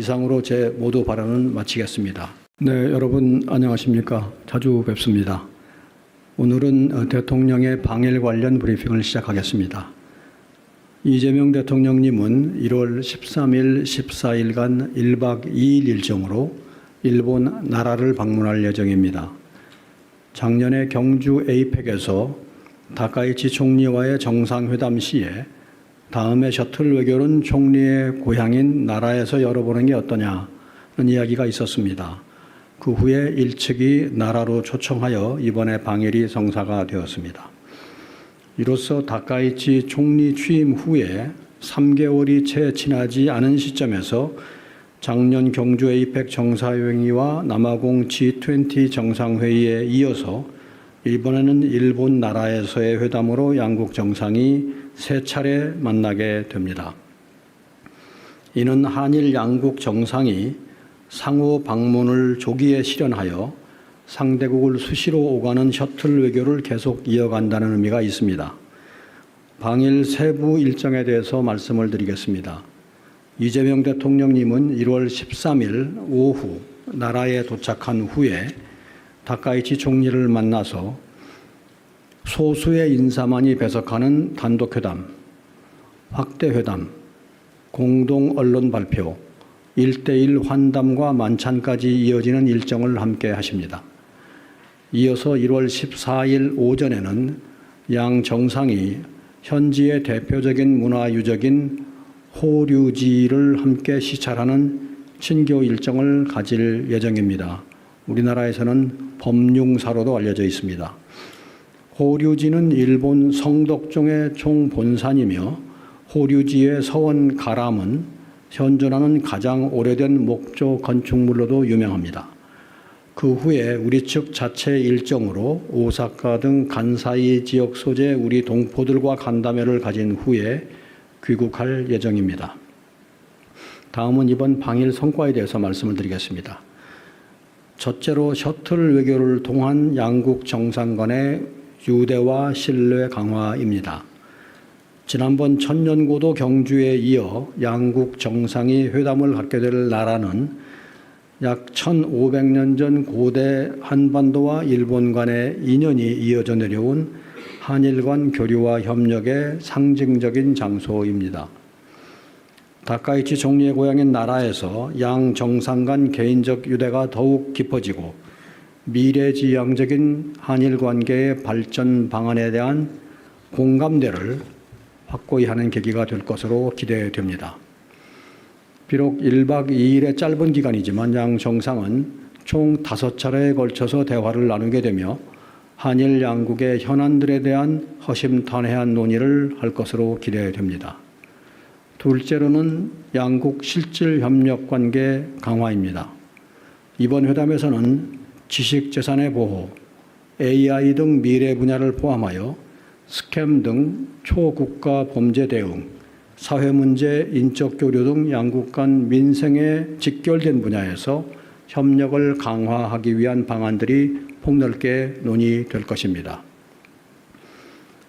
이상으로 제 모두 발언은 마치겠습니다. 네, 여러분 안녕하십니까? 자주 뵙습니다. 오늘은 대통령의 방일 관련 브리핑을 시작하겠습니다. 이재명 대통령님은 1월 13일, 14일간 1박 2일 일정으로 일본 나라를 방문할 예정입니다. 작년에 경주 에이펙에서 다카이치 총리와의 정상회담 시에 다음에 셔틀 외교는 총리의 고향인 나라에서 열어보는 게 어떠냐는 이야기가 있었습니다. 그 후에 일측이 나라로 초청하여 이번에 방일이 성사가 되었습니다. 이로써 다카이치 총리 취임 후에 3개월이 채 지나지 않은 시점에서 작년 경주 에이펙 정상회의와 남아공 G20 정상회의에 이어서 이번에는 일본 나라에서의 회담으로 양국 정상이 3차례 만나게 됩니다. 이는 한일 양국 정상이 상호 방문을 조기에 실현하여 상대국을 수시로 오가는 셔틀 외교를 계속 이어간다는 의미가 있습니다. 방일 세부 일정에 대해서 말씀을 드리겠습니다. 이재명 대통령님은 1월 13일 오후 나라에 도착한 후에 다카이치 총리를 만나서 소수의 인사만이 배석하는 단독회담, 확대회담, 공동 언론 발표, 1대1 환담과 만찬까지 이어지는 일정을 함께 하십니다. 이어서 1월 14일 오전에는 양 정상이 현지의 대표적인 문화유적인 호류지를 함께 시찰하는 친교 일정을 가질 예정입니다. 우리나라에서는 범융사로도 알려져 있습니다. 호류지는 일본 성덕종의 총본산이며 호류지의 서원 가람은 현존하는 가장 오래된 목조 건축물로도 유명합니다. 그 후에 우리 측 자체 일정으로 오사카 등 간사이 지역 소재 우리 동포들과 간담회를 가진 후에 귀국할 예정입니다. 다음은 이번 방일 성과에 대해서 말씀을 드리겠습니다. 첫째로 셔틀 외교를 통한 양국 정상 간의 유대와 신뢰 강화입니다. 지난번 천년고도 경주에 이어 양국 정상이 회담을 갖게 될 나라는 약 1500년 전 고대 한반도와 일본 간의 인연이 이어져 내려온 한일 간 교류와 협력의 상징적인 장소입니다. 다카이치 총리의 고향인 나라에서 양 정상 간 개인적 유대가 더욱 깊어지고 미래지향적인 한일 관계의 발전 방안에 대한 공감대를 확고히 하는 계기가 될 것으로 기대됩니다. 비록 1박 2일의 짧은 기간이지만 양 정상은 총 5차례에 걸쳐서 대화를 나누게 되며 한일 양국의 현안들에 대한 허심탄회한 논의를 할 것으로 기대됩니다. 둘째로는 양국 실질 협력 관계 강화입니다. 이번 회담에서는 지식재산의 보호, AI 등 미래 분야를 포함하여 스캠 등 초국가 범죄 대응, 사회문제, 인적 교류 등 양국 간 민생에 직결된 분야에서 협력을 강화하기 위한 방안들이 폭넓게 논의될 것입니다.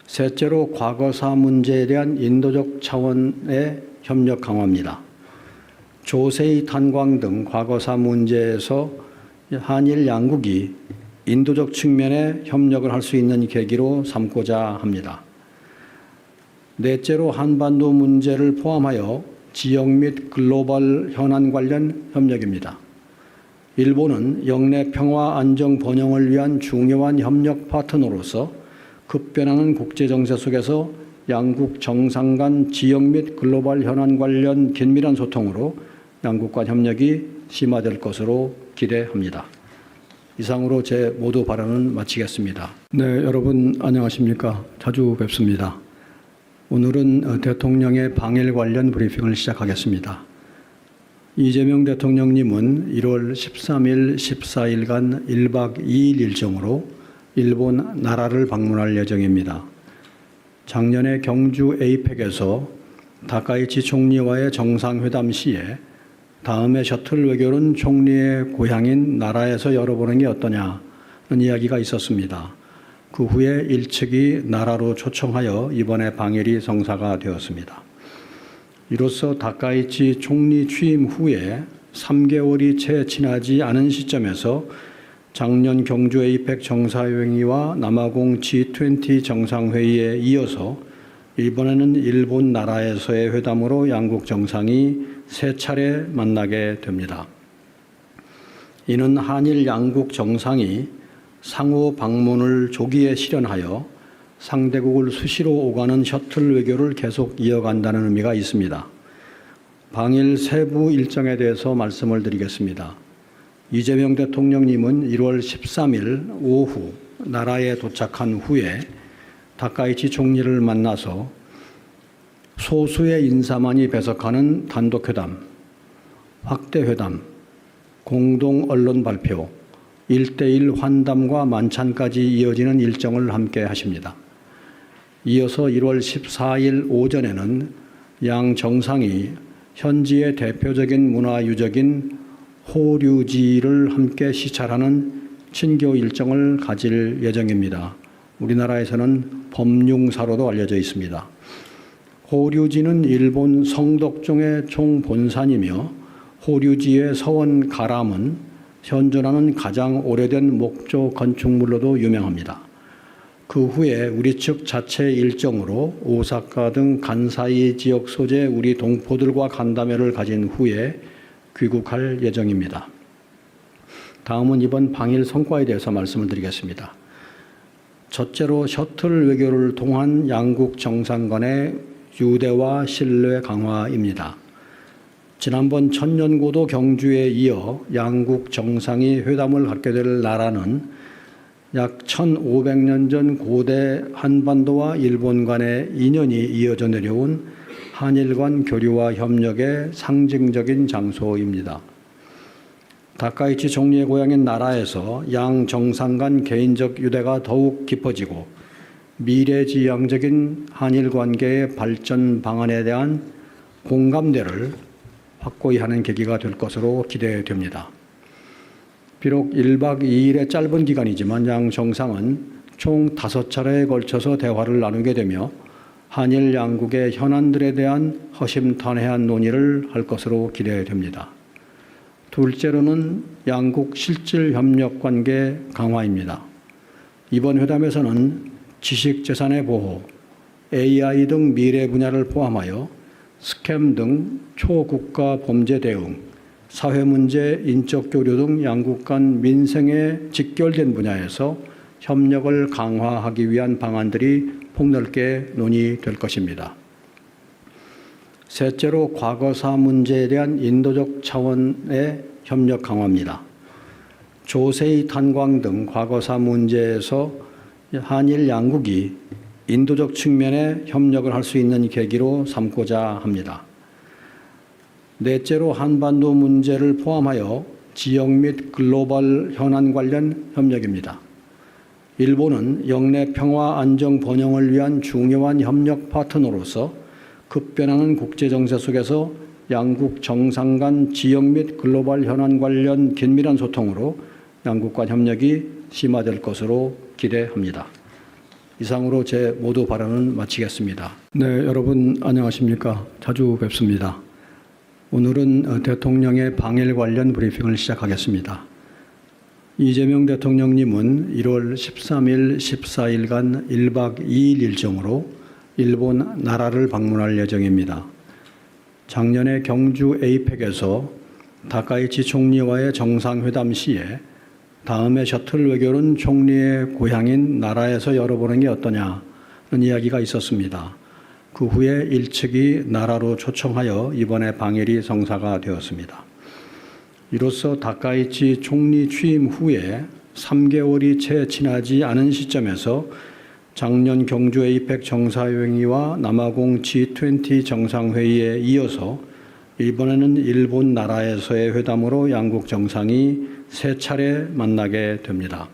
셋째로 과거사 문제에 대한 인도적 차원의 협력 강화입니다. 조세이 탄광 등 과거사 문제에서 한일 양국이 인도적 측면의 협력을 할 수 있는 계기로 삼고자 합니다. 넷째로 한반도 문제를 포함하여 지역 및 글로벌 현안 관련 협력입니다. 일본은 영내 평화 안정 번영을 위한 중요한 협력 파트너로서 급변하는 국제정세 속에서 양국 정상 간 지역 및 글로벌 현안 관련 긴밀한 소통으로 양국 간 협력이 심화될 것으로 기대합니다. 이상으로 제 모두 발언은 마치겠습니다. 네, 여러분 안녕하십니까? 자주 뵙습니다. 오늘은 대통령의 방일 관련 브리핑을 시작하겠습니다. 이재명 대통령님은 1월 13일, 14일간 1박 2일 일정으로 일본 나라를 방문할 예정입니다. 작년에 경주 에이펙에서 다카이치 총리와의 정상회담 시에 다음에 셔틀 외교는 총리의 고향인 나라에서 열어보는 게 어떠냐는 이야기가 있었습니다. 그 후에 일측이 나라로 초청하여 이번에 방일이 성사가 되었습니다. 이로써 다카이치 총리 취임 후에 3개월이 채 지나지 않은 시점에서 작년 경주 에이펙 정상회의와 남아공 G20 정상회의에 이어서 이번에는 일본 나라에서의 회담으로 양국 정상이 세 차례 만나게 됩니다. 이는 한일 양국 정상이 상호 방문을 조기에 실현하여 상대국을 수시로 오가는 셔틀 외교를 계속 이어간다는 의미가 있습니다. 방일 세부 일정에 대해서 말씀을 드리겠습니다. 이재명 대통령님은 1월 13일 오후 나라에 도착한 후에 다카이치 총리를 만나서 소수의 인사만이 배석하는 단독회담, 확대회담, 공동 언론 발표, 1대1 환담과 만찬까지 이어지는 일정을 함께 하십니다. 이어서 1월 14일 오전에는 양 정상이 현지의 대표적인 문화유적인 호류지를 함께 시찰하는 친교 일정을 가질 예정입니다. 우리나라에서는 범융사로도 알려져 있습니다. 호류지는 일본 성덕종의 총본산이며 호류지의 서원 가람은 현존하는 가장 오래된 목조 건축물로도 유명합니다. 그 후에 우리 측 자체 일정으로 오사카 등 간사이 지역 소재 우리 동포들과 간담회를 가진 후에 귀국할 예정입니다. 다음은 이번 방일 성과에 대해서 말씀을 드리겠습니다. 첫째로 셔틀 외교를 통한 양국 정상 간의 유대와 신뢰 강화입니다. 지난번 천년고도 경주에 이어 양국 정상이 회담을 갖게 될 나라는 약 1500년 전 고대 한반도와 일본 간의 인연이 이어져 내려온 한일 간 교류와 협력의 상징적인 장소입니다. 다카이치 총리의 고향인 나라에서 양 정상 간 개인적 유대가 더욱 깊어지고 미래지향적인 한일 관계의 발전 방안에 대한 공감대를 확고히 하는 계기가 될 것으로 기대됩니다. 비록 1박 2일의 짧은 기간이지만 양 정상은 총 5차례에 걸쳐서 대화를 나누게 되며 한일 양국의 현안들에 대한 허심탄회한 논의를 할 것으로 기대됩니다. 둘째로는 양국 실질 협력 관계 강화입니다. 이번 회담에서는 지식재산의 보호, AI 등 미래 분야를 포함하여 스캠 등 초국가 범죄 대응, 사회문제, 인적 교류 등 양국 간 민생에 직결된 분야에서 협력을 강화하기 위한 방안들이 폭넓게 논의될 것입니다. 셋째로 과거사 문제에 대한 인도적 차원의 협력 강화입니다. 조세이 탄광 등 과거사 문제에서 한일 양국이 인도적 측면의 협력을 할 수 있는 계기로 삼고자 합니다. 넷째로 한반도 문제를 포함하여 지역 및 글로벌 현안 관련 협력입니다. 일본은 영내 평화 안정 번영을 위한 중요한 협력 파트너로서 급변하는 국제정세 속에서 양국 정상 간 지역 및 글로벌 현안 관련 긴밀한 소통으로 양국 간 협력이 심화될 것으로 기대합니다. 이상으로 제 모두 발언을 마치겠습니다. 네, 여러분 안녕하십니까? 자주 뵙습니다. 오늘은 대통령의 방일 관련 브리핑을 시작하겠습니다. 이재명 대통령님은 1월 13일, 14일간 1박 2일 일정으로 일본 나라를 방문할 예정입니다. 작년에 경주 에이펙에서 다카이치 총리와의 정상회담 시에 다음에 셔틀 외교는 총리의 고향인 나라에서 열어보는 게 어떠냐는 이야기가 있었습니다. 그 후에 일측이 나라로 초청하여 이번에 방일이 성사가 되었습니다. 이로써 다카이치 총리 취임 후에 3개월이 채 지나지 않은 시점에서 작년 경주 에이펙 정상회의와 남아공 G20 정상회의에 이어서 이번에는 일본 나라에서의 회담으로 양국 정상이 세 차례 만나게 됩니다.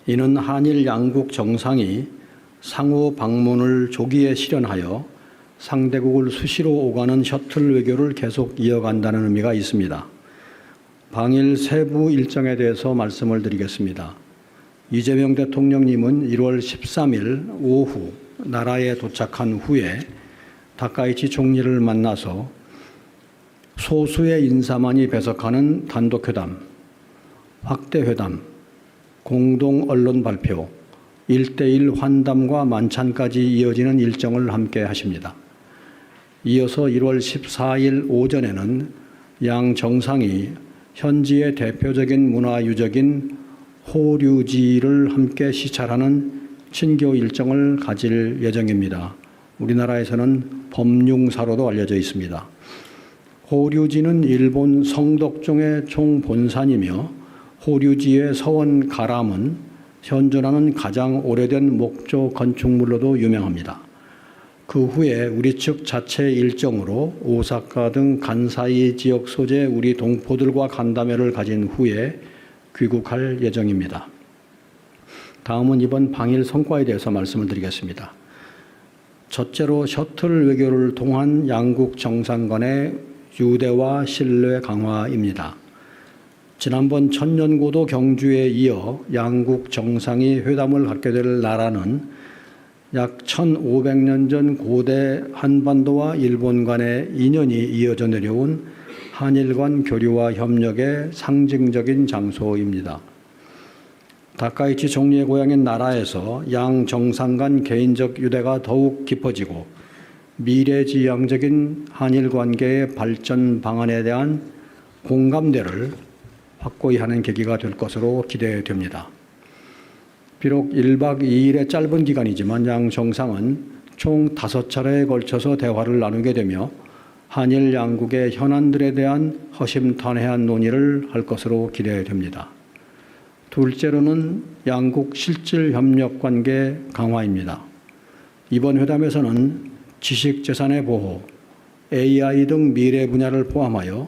이는 한일 양국 정상이 상호 방문을 조기에 실현하여 상대국을 수시로 오가는 셔틀 외교를 계속 이어간다는 의미가 있습니다. 방일 세부 일정에 대해서 말씀을 드리겠습니다. 이재명 대통령님은 1월 13일 오후 나라에 도착한 후에 다카이치 총리를 만나서 소수의 인사만이 배석하는 단독회담, 확대회담, 공동 언론 발표, 1:1 환담과 만찬까지 이어지는 일정을 함께 하십니다. 이어서 1월 14일 오전에는 양 정상이 현지의 대표적인 문화유적인 호류지를 함께 시찰하는 친교 일정을 가질 예정입니다. 우리나라에서는 범융사로도 알려져 있습니다. 호류지는 일본 성덕종의 총본산이며 호류지의 서원 가람은 현존하는 가장 오래된 목조 건축물로도 유명합니다. 그 후에 우리 측 자체 일정으로 오사카 등 간사이 지역 소재 우리 동포들과 간담회를 가진 후에 귀국할 예정입니다. 다음은 이번 방일 성과에 대해서 말씀을 드리겠습니다. 첫째로 셔틀 외교를 통한 양국 정상 간의 유대와 신뢰 강화입니다. 지난번 천년고도 경주에 이어 양국 정상이 회담을 갖게 될 나라는 약 1500년 전 고대 한반도와 일본 간의 인연이 이어져 내려온 한일 간 교류와 협력의 상징적인 장소입니다. 다카이치 총리의 고향인 나라에서 양 정상 간 개인적 유대가 더욱 깊어지고 미래지향적인 한일 관계의 발전 방안에 대한 공감대를 확고히 하는 계기가 될 것으로 기대됩니다. 비록 1박 2일의 짧은 기간이지만 양 정상은 총 5차례에 걸쳐서 대화를 나누게 되며 한일 양국의 현안들에 대한 허심탄회한 논의를 할 것으로 기대됩니다. 둘째로는 양국 실질 협력 관계 강화입니다. 이번 회담에서는 지식재산의 보호, AI 등 미래 분야를 포함하여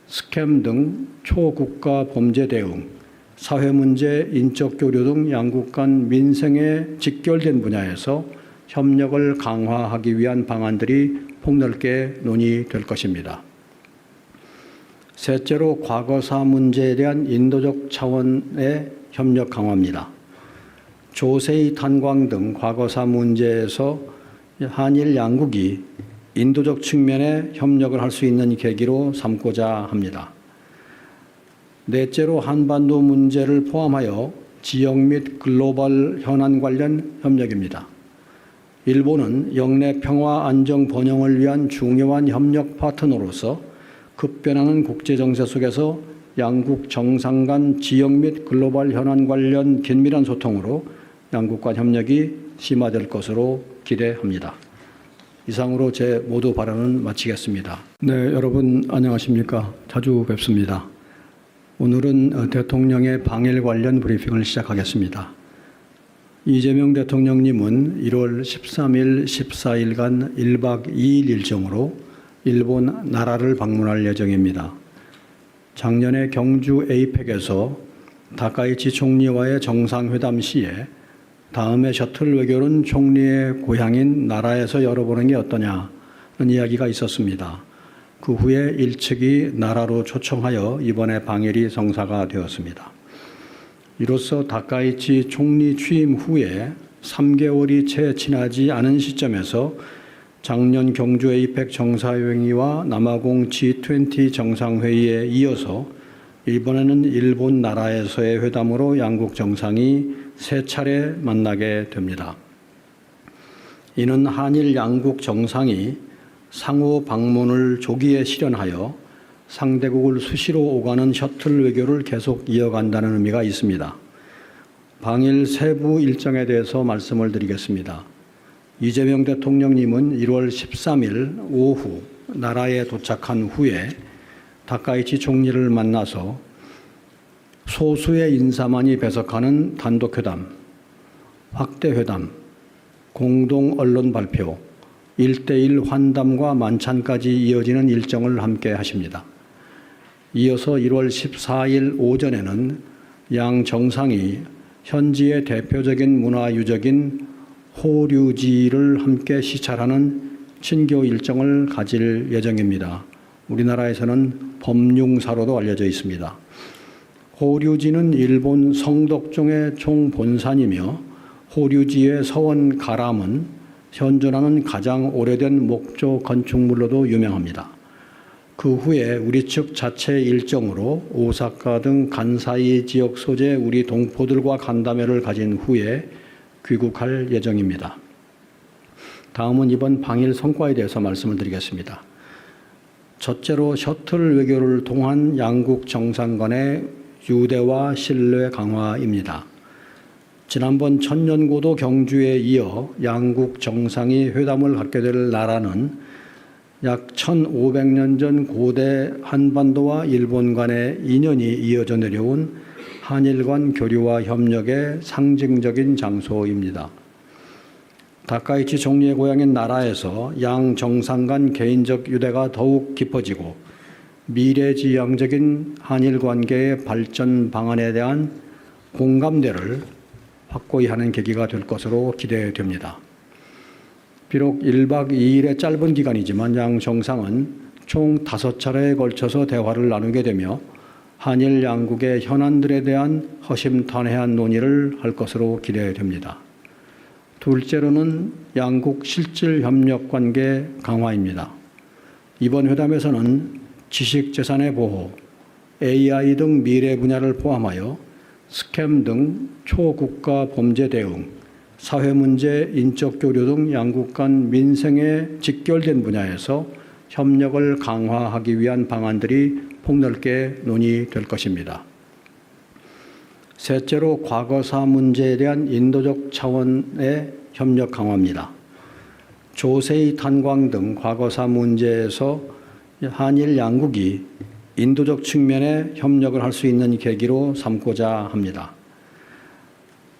스캠 등 초국가 범죄 대응, 사회문제, 인적 교류 등 양국 간 민생에 직결된 분야에서 협력을 강화하기 위한 방안들이 폭넓게 논의될 것입니다. 셋째로 과거사 문제에 대한 인도적 차원의 협력 강화입니다. 조세이 탄광 등 과거사 문제에서 한일 양국이 인도적 측면의 협력을 할 수 있는 계기로 삼고자 합니다. 넷째로 한반도 문제를 포함하여 지역 및 글로벌 현안 관련 협력입니다. 일본은 영내 평화 안정 번영을 위한 중요한 협력 파트너로서 급변하는 국제정세 속에서 양국 정상 간 지역 및 글로벌 현안 관련 긴밀한 소통으로 양국 간 협력이 심화될 것으로 기대합니다. 이상으로 제 모두 발언은 마치겠습니다. 네, 여러분 안녕하십니까? 자주 뵙습니다. 오늘은 대통령의 방일 관련 브리핑을 시작하겠습니다. 이재명 대통령님은 1월 13일, 14일간 1박 2일 일정으로 일본 나라를 방문할 예정입니다. 작년에 경주 에이펙에서 다카이치 총리와의 정상회담 시에 다음에 셔틀 외교는 총리의 고향인 나라에서 열어보는 게 어떠냐는 이야기가 있었습니다. 그 후에 일측이 나라로 초청하여 이번에 방일이 성사가 되었습니다. 이로써 다카이치 총리 취임 후에 3개월이 채 지나지 않은 시점에서 작년 경주 에이펙 정상회의와 남아공 G20 정상회의에 이어서 이번에는 일본 나라에서의 회담으로 양국 정상이 3차례 만나게 됩니다. 이는 한일 양국 정상이 상호 방문을 조기에 실현하여 상대국을 수시로 오가는 셔틀 외교를 계속 이어간다는 의미가 있습니다. 방일 세부 일정에 대해서 말씀을 드리겠습니다. 이재명 대통령님은 1월 13일 오후 나라에 도착한 후에 다카이치 총리를 만나서 소수의 인사만이 배석하는 단독회담, 확대회담, 공동 언론 발표, 1:1 환담과 만찬까지 이어지는 일정을 함께 하십니다. 이어서 1월 14일 오전에는 양 정상이 현지의 대표적인 문화유적인 호류지를 함께 시찰하는 친교 일정을 가질 예정입니다. 우리나라에서는 범융사로도 알려져 있습니다. 호류지는 일본 성덕종의 총본산이며 호류지의 서원 가람은 현존하는 가장 오래된 목조 건축물로도 유명합니다. 그 후에 우리 측 자체 일정으로 오사카 등 간사이 지역 소재 우리 동포들과 간담회를 가진 후에 귀국할 예정입니다. 다음은 이번 방일 성과에 대해서 말씀을 드리겠습니다. 첫째로 셔틀 외교를 통한 양국 정상 간의 유대와 신뢰 강화입니다. 지난번 천년고도 경주에 이어 양국 정상이 회담을 갖게 될 나라는 약 1500년 전 고대 한반도와 일본 간의 인연이 이어져 내려온 한일 간 교류와 협력의 상징적인 장소입니다. 다카이치 총리의 고향인 나라에서 양 정상 간 개인적 유대가 더욱 깊어지고 미래지향적인 한일 관계의 발전 방안에 대한 공감대를 확고히 하는 계기가 될 것으로 기대됩니다. 비록 1박 2일의 짧은 기간이지만 양 정상은 총 5차례에 걸쳐서 대화를 나누게 되며 한일 양국의 현안들에 대한 허심탄회한 논의를 할 것으로 기대됩니다. 둘째로는 양국 실질 협력 관계 강화입니다. 이번 회담에서는 지식재산의 보호, AI 등 미래 분야를 포함하여 스캠 등 초국가 범죄 대응, 사회문제, 인적 교류 등 양국 간 민생에 직결된 분야에서 협력을 강화하기 위한 방안들이 폭넓게 논의될 것입니다. 셋째로 과거사 문제에 대한 인도적 차원의 협력 강화입니다. 조세이 탄광 등 과거사 문제에서 한일 양국이 인도적 측면에 협력을 할 수 있는 계기로 삼고자 합니다.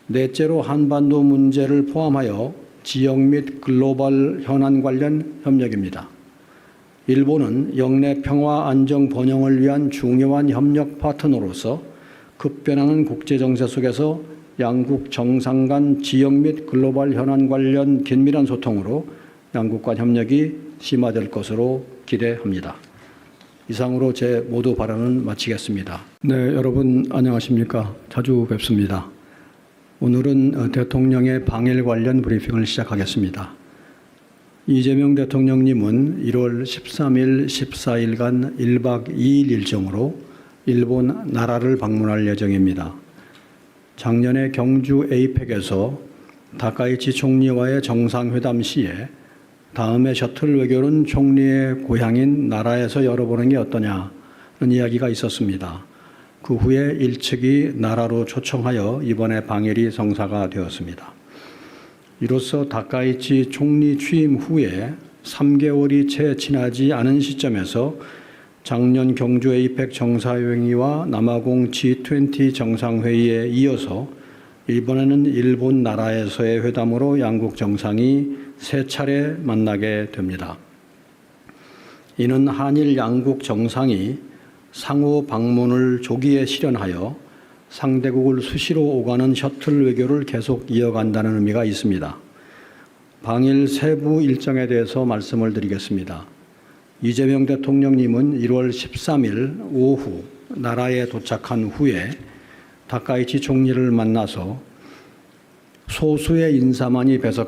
넷째로 한반도 문제를 포함하여 지역 및 글로벌 현안 관련 협력입니다. 일본은 영내 평화 안정 번영을 위한 중요한 협력 파트너로서 급변하는 국제정세 속에서 양국 정상 간 지역 및 글로벌 현안 관련 긴밀한 소통으로 양국 간 협력이 심화될 것으로 기대합니다. 이상으로 제 모두 발언은 마치겠습니다. 네, 여러분 안녕하십니까? 자주 뵙습니다. 오늘은 대통령의 방일 관련 브리핑을 시작하겠습니다. 이재명 대통령님은 1월 13일, 14일간 1박 2일 일정으로 일본 나라를 방문할 예정입니다. 작년에 경주 에이펙에서 다카이치 총리와의 정상회담 시에 다음에 셔틀 외교는 총리의 고향인 나라에서 열어보는 게 어떠냐는 이야기가 있었습니다. 그 후에 일측이 나라로 초청하여 이번에 방일이 성사가 되었습니다. 이로써 다카이치 총리 취임 후에 3개월이 채 지나지 않은 시점에서 작년 경주 에이펙 정상회의와 남아공 G20 정상회의에 이어서 이번에는 일본 나라에서의 회담으로 양국 정상이 3차례 만나게 됩니다. 이는 한일 양국 정상이 상호 방문을 조기에 실현하여 상대국을 수시로 오가는 셔틀 외교를 계속 이어간다는 의미가 있습니다. 방일 세부 일정에 대해서 말씀을 드리겠습니다. 이재명 대통령님은 1월 13일 오후 나라에 도착한 후에 다카이치 총리를 만나서 소수의 인사만이 배석